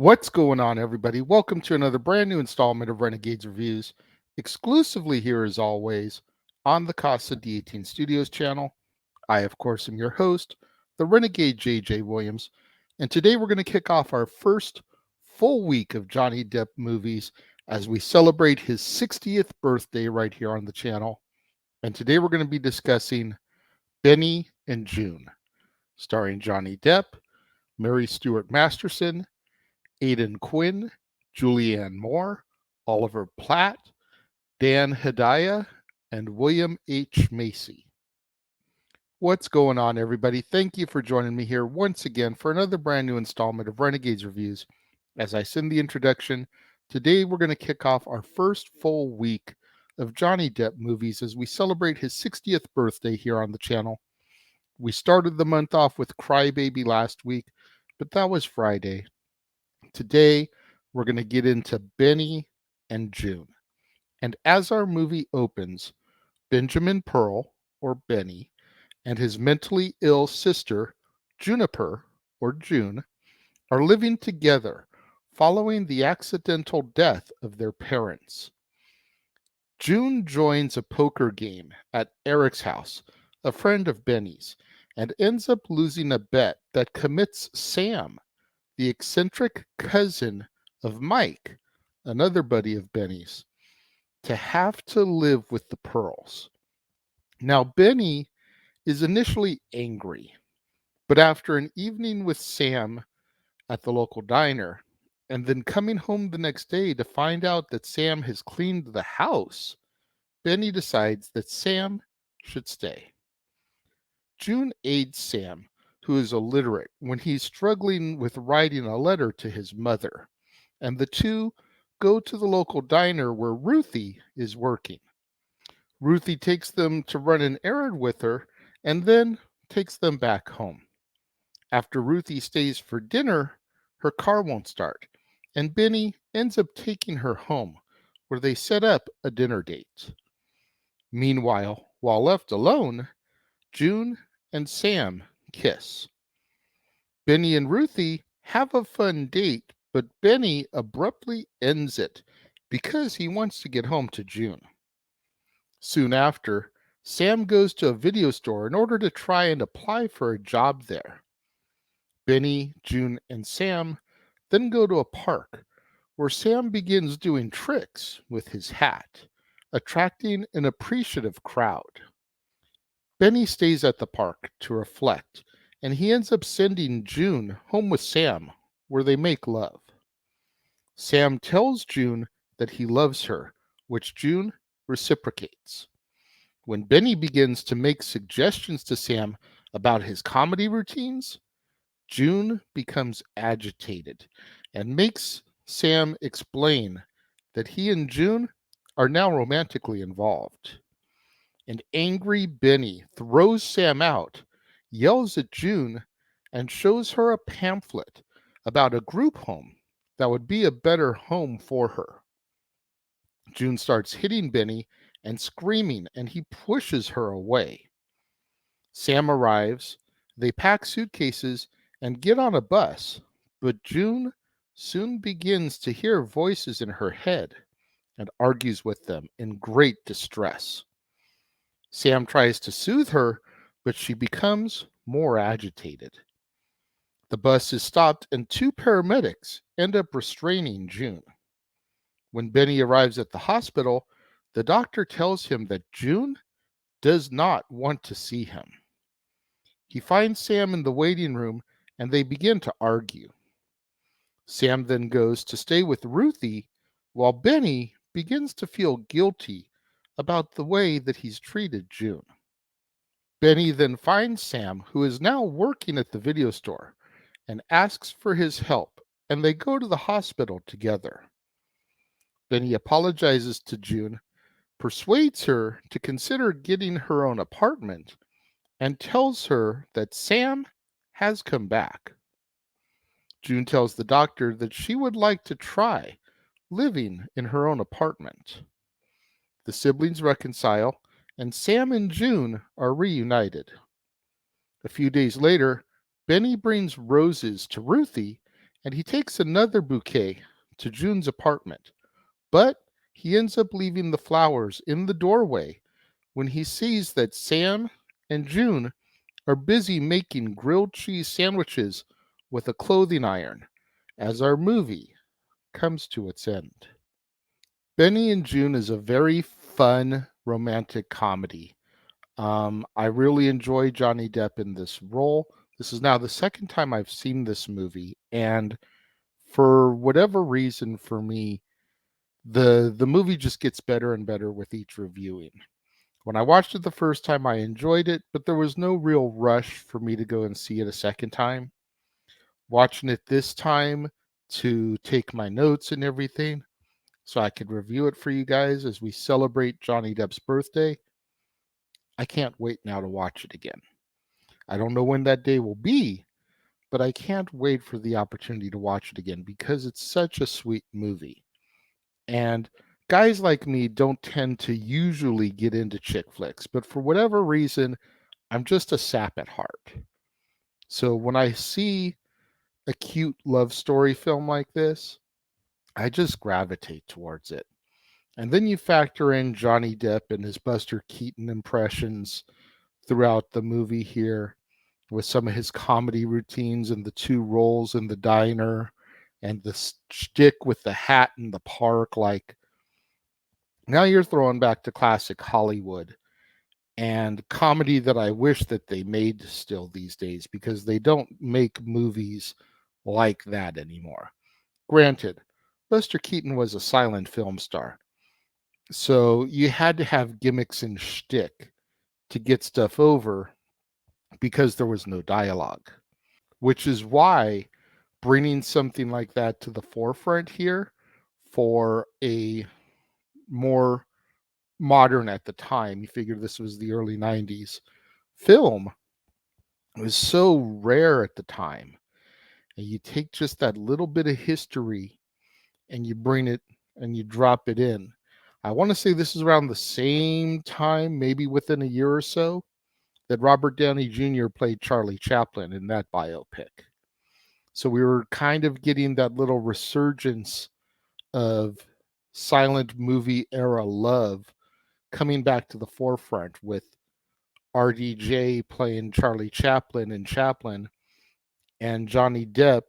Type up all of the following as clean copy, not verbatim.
What's going on, everybody? Welcome to another brand new installment of Renegades Reviews, exclusively here as always on the Casa D18 Studios channel. I, of course, am your host, the Renegade JJ Williams, and today we're going to kick off our first full week of Johnny Depp movies as we celebrate his 60th birthday right here on the channel. And today we're going to be discussing Benny and Joon, starring Johnny Depp, Mary Stuart Masterson, Aidan Quinn, Julianne Moore, Oliver Platt, Dan Hedaya, and William H. Macy. What's going on, everybody? Thank you for joining me here once again for another brand new installment of Renegades Reviews. As I send the introduction, today we're going to kick off our first full week of Johnny Depp movies as we celebrate his 60th birthday here on the channel. We started the month off with Crybaby last week, but that was Friday. Today, we're going to get into Benny and Joon. And as our movie opens, Benjamin Pearl, or Benny, and his mentally ill sister, Juniper, or Joon, are living together following the accidental death of their parents. Joon joins a poker game at Eric's house, a friend of Benny's, and ends up losing a bet that commits Sam, the eccentric cousin of Mike, another buddy of Benny's, to have to live with the Pearls. Now, Benny is initially angry, but after an evening with Sam at the local diner, and then coming home the next day to find out that Sam has cleaned the house, Benny decides that Sam should stay. Joon aids Sam, who is illiterate, when he's struggling with writing a letter to his mother, and the two go to the local diner where Ruthie is working. Ruthie takes them to run an errand with her and then takes them back home. After Ruthie stays for dinner, her car won't start, and Benny ends up taking her home, where they set up a dinner date. Meanwhile, while left alone, Joon and Sam kiss. Benny and Ruthie have a fun date, but Benny abruptly ends it because he wants to get home to Joon. Soon after, Sam goes to a video store in order to try and apply for a job there. Benny, Joon, and Sam then go to a park where Sam begins doing tricks with his hat, attracting an appreciative crowd. Benny stays at the park to reflect, and he ends up sending Joon home with Sam, where they make love. Sam tells Joon that he loves her, which Joon reciprocates. When Benny begins to make suggestions to Sam about his comedy routines, Joon becomes agitated and makes Sam explain that he and Joon are now romantically involved. And angry Benny throws Sam out, yells at Joon, and shows her a pamphlet about a group home that would be a better home for her. Joon starts hitting Benny and screaming, and he pushes her away. Sam arrives, they pack suitcases and get on a bus, but Joon soon begins to hear voices in her head and argues with them in great distress. Sam tries to soothe her, but she becomes more agitated. The bus is stopped and two paramedics end up restraining Joon. When Benny arrives at the hospital, the doctor tells him that Joon does not want to see him. He finds Sam in the waiting room and they begin to argue. Sam then goes to stay with Ruthie while Benny begins to feel guilty about the way that he's treated Joon. Benny then finds Sam, who is now working at the video store, and asks for his help, and they go to the hospital together. Benny apologizes to Joon, persuades her to consider getting her own apartment, and tells her that Sam has come back. Joon tells the doctor that she would like to try living in her own apartment. The siblings reconcile, and Sam and Joon are reunited. A few days later, Benny brings roses to Ruthie and he takes another bouquet to Joon's apartment, but he ends up leaving the flowers in the doorway when he sees that Sam and Joon are busy making grilled cheese sandwiches with a clothing iron as our movie comes to its end. Benny and Joon is a very fun romantic comedy. I really enjoy Johnny Depp in this role. This is now the second time I've seen this movie, and for whatever reason, for me, the movie just gets better and better with each reviewing. When I watched it the first time, I enjoyed it, but there was no real rush for me to go and see it a second time. Watching it this time to take my notes and everything so I could review it for you guys as we celebrate Johnny Depp's birthday, I can't wait now to watch it again. I don't know when that day will be, but I can't wait for the opportunity to watch it again because it's such a sweet movie. And guys like me don't tend to usually get into chick flicks, but for whatever reason, I'm just a sap at heart. So when I see a cute love story film like this, I just gravitate towards it. And then you factor in Johnny Depp and his Buster Keaton impressions throughout the movie here with some of his comedy routines and the two roles in the diner and the shtick with the hat in the park. Like, now you're throwing back to classic Hollywood and comedy that I wish that they made still these days because they don't make movies like that anymore. Granted, Buster Keaton was a silent film star, so you had to have gimmicks and shtick to get stuff over because there was no dialogue, which is why bringing something like that to the forefront here for a more modern at the time, you figure this was the early 90s film, was so rare at the time. And you take just that little bit of history and you bring it and you drop it in. I want to say this is around the same time, maybe within a year or so, that Robert Downey Jr. played Charlie Chaplin in that biopic. So we were kind of getting that little resurgence of silent movie era love coming back to the forefront with RDJ playing Charlie Chaplin in Chaplin and Johnny Depp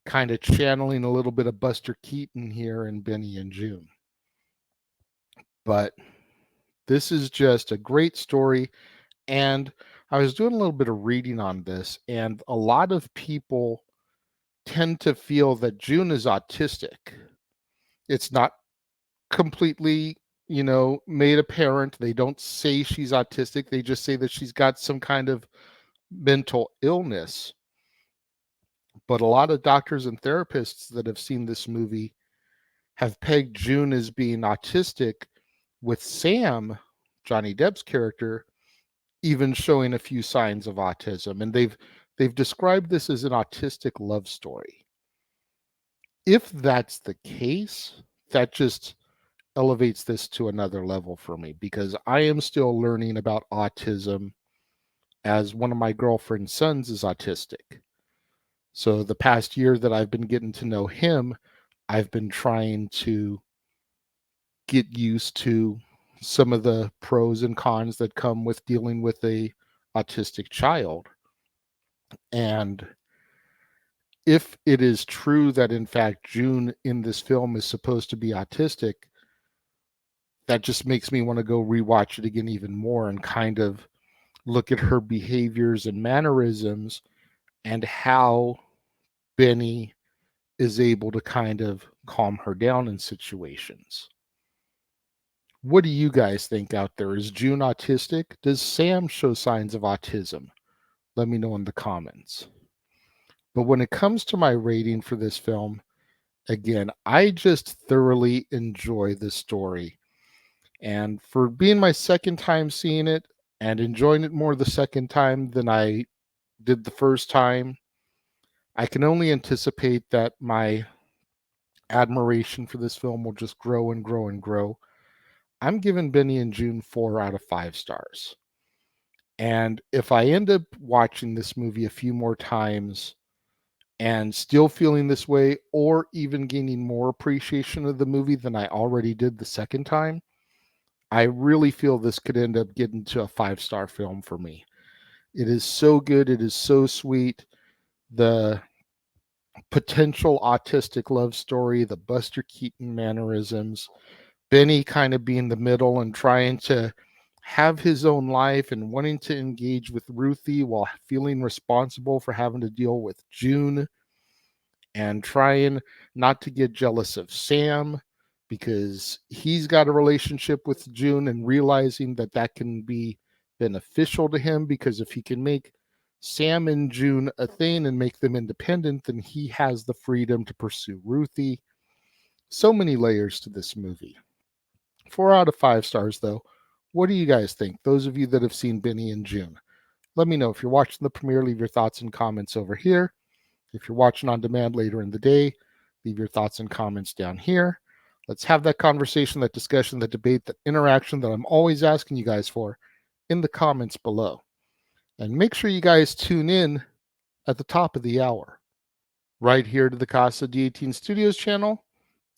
kind of channeling a little bit of Buster Keaton here in Benny and Joon. But this is just a great story. And I was doing a little bit of reading on this, and a lot of people tend to feel that Joon is autistic. It's not completely, made apparent. They don't say she's autistic. They just say that she's got some kind of mental illness. But a lot of doctors and therapists that have seen this movie have pegged Joon as being autistic, with Sam, Johnny Depp's character, even showing a few signs of autism. And they've described this as an autistic love story. If that's the case, that just elevates this to another level for me because I am still learning about autism as one of my girlfriend's sons is autistic. So the past year that I've been getting to know him, I've been trying to get used to some of the pros and cons that come with dealing with a autistic child. And if it is true that in fact Joon in this film is supposed to be autistic, that just makes me want to go rewatch it again even more and kind of look at her behaviors and mannerisms and how Benny is able to kind of calm her down in situations. What do you guys think out there? Is Joon autistic? Does Sam show signs of autism? Let me know in the comments. But when it comes to my rating for this film, again, I just thoroughly enjoy this story. And for being my second time seeing it and enjoying it more the second time than I did the first time, I can only anticipate that my admiration for this film will just grow and grow and grow. I'm giving Benny and Joon 4 out of 5 stars. And if I end up watching this movie a few more times and still feeling this way, or even gaining more appreciation of the movie than I already did the second time, I really feel this could end up getting to a 5-star film for me. It is so good. It is so sweet. The potential autistic love story, the Buster Keaton mannerisms, Benny kind of being the middle and trying to have his own life and wanting to engage with Ruthie while feeling responsible for having to deal with Joon, and trying not to get jealous of Sam because he's got a relationship with Joon, and realizing that that can be beneficial to him, because if he can make Sam and Joon a thing and make them independent, then he has the freedom to pursue Ruthie. So many layers to this movie. 4 out of 5 stars, though. What do you guys think? Those of you that have seen Benny and Joon, let me know. If you're watching the premiere, leave your thoughts and comments over here. If you're watching on demand later in the day, leave your thoughts and comments down here. Let's have that conversation, that discussion, that debate, that interaction that I'm always asking you guys for in the comments below. And make sure you guys tune in at the top of the hour, right here to the Casa D18 Studios channel,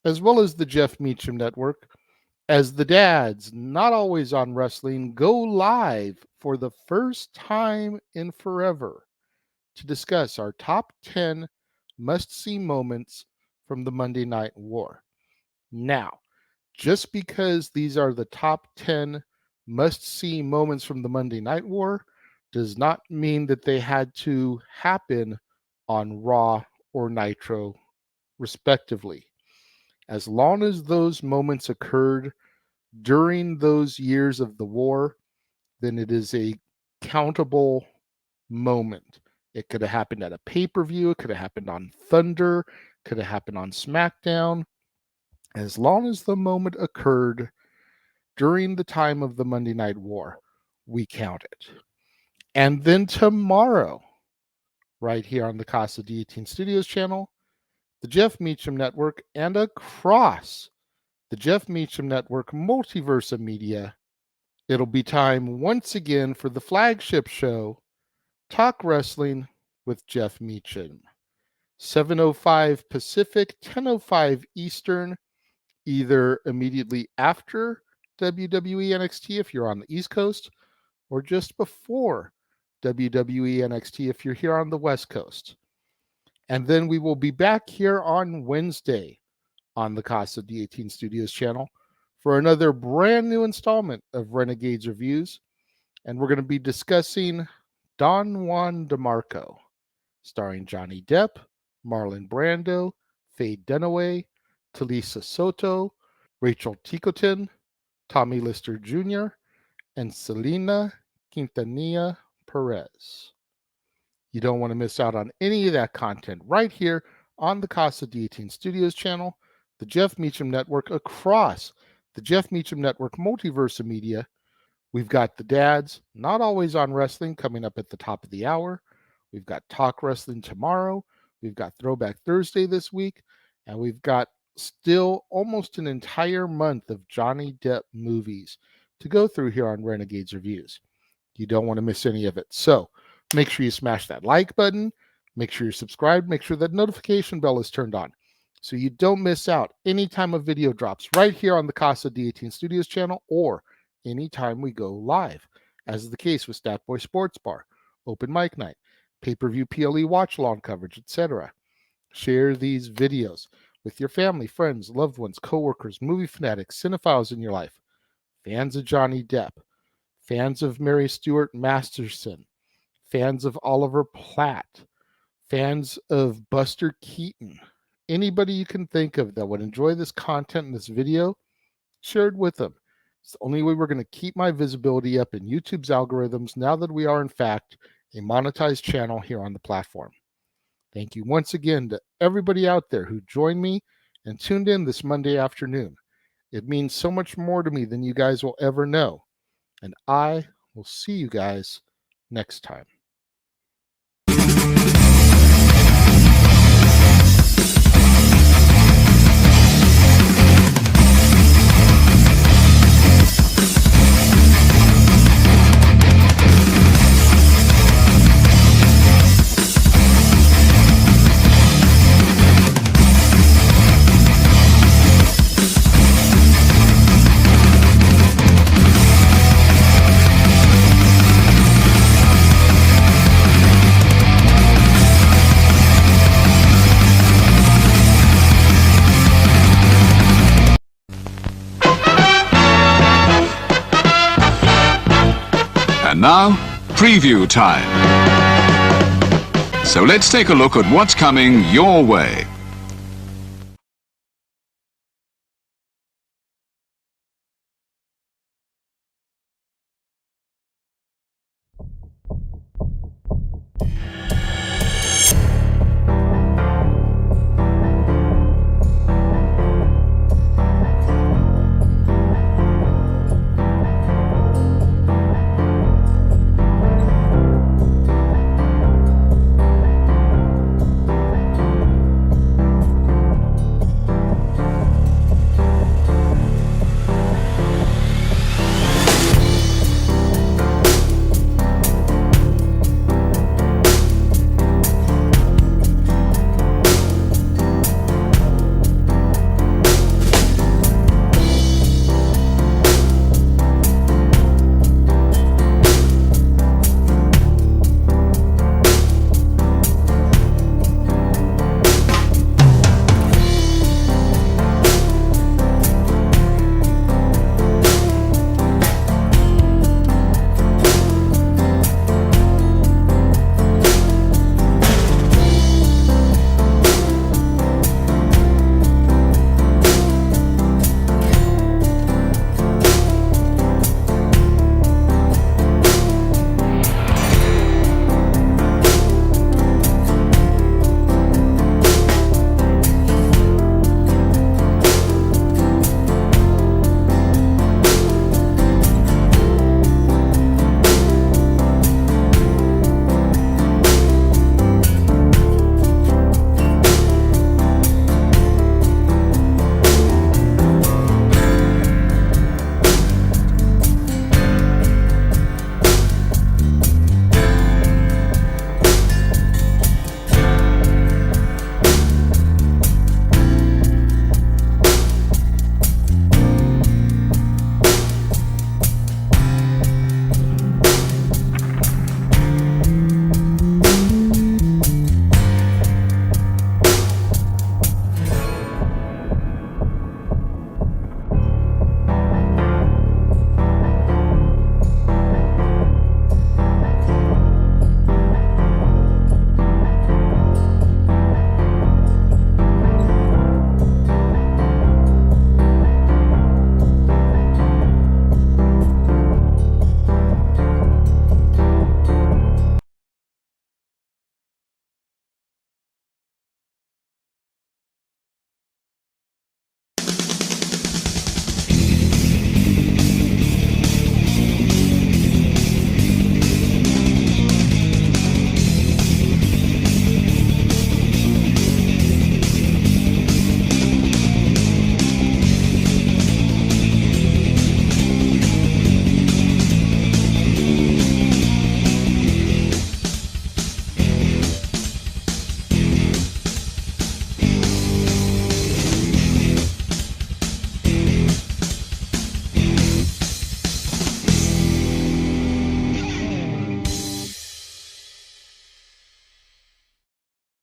as well as the Jeff Meacham Network, as the dads, not always on wrestling, go live for the first time in forever to discuss our top 10 must-see moments from the Monday Night War. Now, just because these are the top 10 must-see moments from the Monday Night War does not mean that they had to happen on Raw or Nitro, respectively. As long as those moments occurred during those years of the war, then it is a countable moment. It could have happened at a pay-per-view. It could have happened on Thunder. Could have happened on SmackDown. As long as the moment occurred during the time of the Monday Night War, we count it. And then tomorrow, right here on the Casa D18 Studios channel, the Jeff Meacham Network, and across the Jeff Meacham Network multiverse of media, it'll be time once again for the flagship show, Talk Wrestling with Jeff Meacham. 7:05 Pacific, 10:05 Eastern, either immediately after WWE NXT if you're on the East Coast, or just before WWE NXT if you're here on the West Coast. And then we will be back here on Wednesday on the Casa D18 Studios channel for another brand new installment of Renegades Reviews. And we're going to be discussing Don Juan DeMarco, starring Johnny Depp, Marlon Brando, Faye Dunaway, Talisa Soto, Rachel Ticotin, Tommy Lister Jr., and Selena Quintanilla Perez. You don't want to miss out on any of that content right here on the Casa D18 Studios channel, the Jeff Meacham Network, across the Jeff Meacham Network multiverse of media. We've got the dads, not always on wrestling, coming up at the top of the hour. We've got Talk Wrestling tomorrow. We've got Throwback Thursday this week. And we've got still almost an entire month of Johnny Depp movies to go through here on Renegades Reviews. You don't want to miss any of it. So make sure you smash that like button. Make sure you're subscribed. Make sure that notification bell is turned on so you don't miss out anytime a video drops right here on the Casa D18 Studios channel, or anytime we go live, as is the case with Statboy Sports Bar, Open Mic Night, pay-per-view PLE watch-along coverage, etc. Share these videos with your family, friends, loved ones, coworkers, movie fanatics, cinephiles in your life, fans of Johnny Depp, fans of Mary Stuart Masterson, fans of Oliver Platt, fans of Buster Keaton. Anybody you can think of that would enjoy this content in this video, share it with them. It's the only way we're going to keep my visibility up in YouTube's algorithms now that we are, in fact, a monetized channel here on the platform. Thank you once again to everybody out there who joined me and tuned in this Monday afternoon. It means so much more to me than you guys will ever know. And I will see you guys next time. And now, preview time. So let's take a look at what's coming your way.